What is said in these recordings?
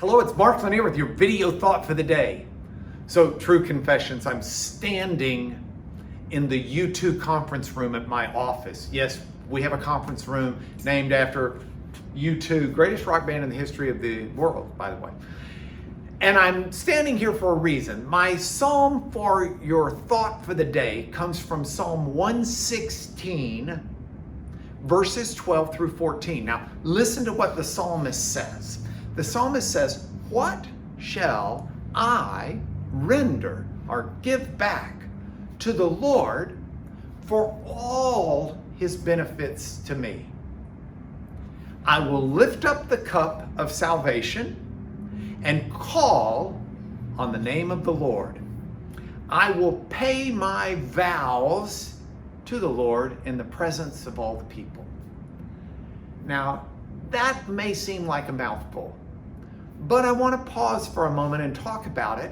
Hello, it's Mark Lanier with your video thought for the day. So, true confessions, I'm standing in the U2 conference room at my office. Yes, we have a conference room named after U2, greatest rock band in the history of the world, by the way. And I'm standing here for a reason. My psalm for your thought for the day comes from Psalm 116, verses 12 through 14. Now, listen to what the psalmist says. The psalmist says, "What shall I render or give back to the Lord for all his benefits to me? I will lift up the cup of salvation and call on the name of the Lord. I will pay my vows to the Lord in the presence of all the people." Now, that may seem like a mouthful, but I want to pause for a moment and talk about it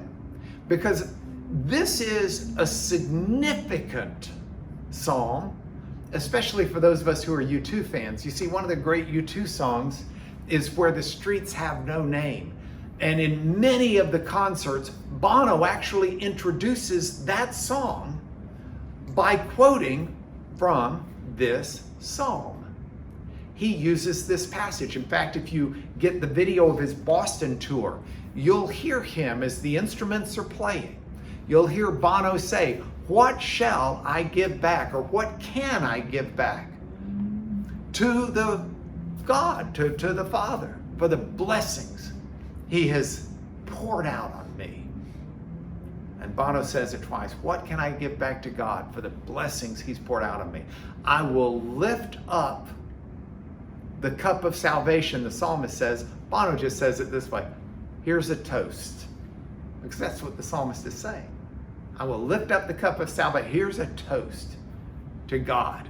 because this is a significant psalm, especially for those of us who are U2 fans. You see, one of the great U2 songs is "Where the Streets Have No Name." And in many of the concerts, Bono actually introduces that song by quoting from this psalm. He uses this passage. In fact, if you get the video of his Boston tour, you'll hear him as the instruments are playing. You'll hear Bono say, "What shall I give back?" or "What can I give back?" to the God, to the Father, for the blessings he has poured out on me. And Bono says it twice. What can I give back to God for the blessings he's poured out on me? I will lift up the cup of salvation, the psalmist says. Bono just says it this way. Here's a toast. Because that's what the psalmist is saying. I will lift up the cup of salvation. Here's a toast to God.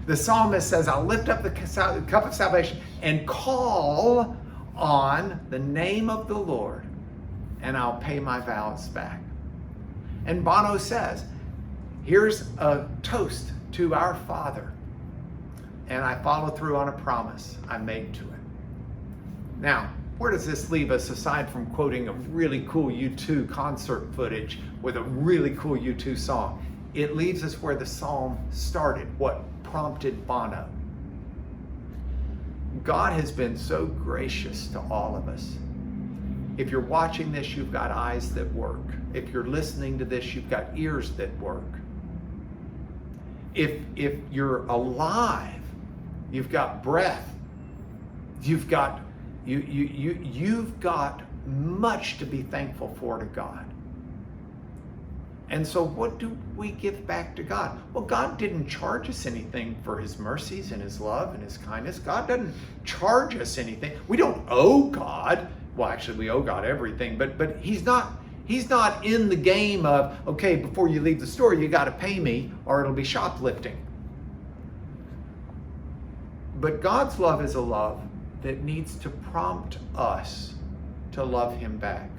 The psalmist says, I'll lift up the cup of salvation and call on the name of the Lord, and I'll pay my vows back. And Bono says, here's a toast to our Father, and I follow through on a promise I made to him. Now, where does this leave us aside from quoting a really cool U2 concert footage with a really cool U2 song? It leaves us where the psalm started, what prompted Bono. God has been so gracious to all of us. If you're watching this, you've got eyes that work. If you're listening to this, you've got ears that work. If you're alive, you've got breath. You've got much to be thankful for to God. And so what do we give back to God? Well, God didn't charge us anything for his mercies and his love and his kindness. God doesn't charge us anything. We don't owe God. Well, actually, we owe God everything, but he's not in the game of, okay, before you leave the store, you got to pay me or it'll be shoplifting. But God's love is a love that needs to prompt us to love him back.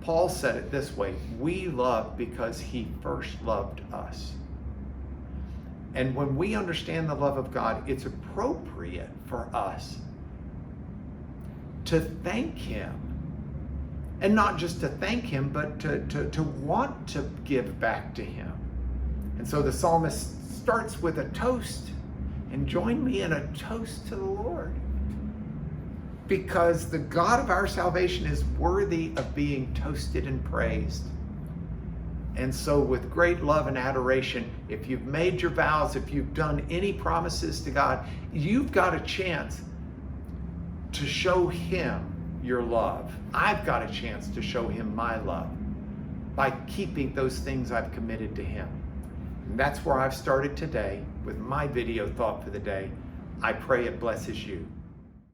Paul said it this way, we love because he first loved us. And when we understand the love of God, it's appropriate for us to thank him. And not just to thank him, but to want to give back to him. And so the psalmist starts with a toast. And join me in a toast to the Lord. Because the God of our salvation is worthy of being toasted and praised. And so with great love and adoration, if you've made your vows, if you've done any promises to God, you've got a chance to show him your love. I've got a chance to show him my love by keeping those things I've committed to him. And that's where I've started today with my video thought for the day. I pray it blesses you.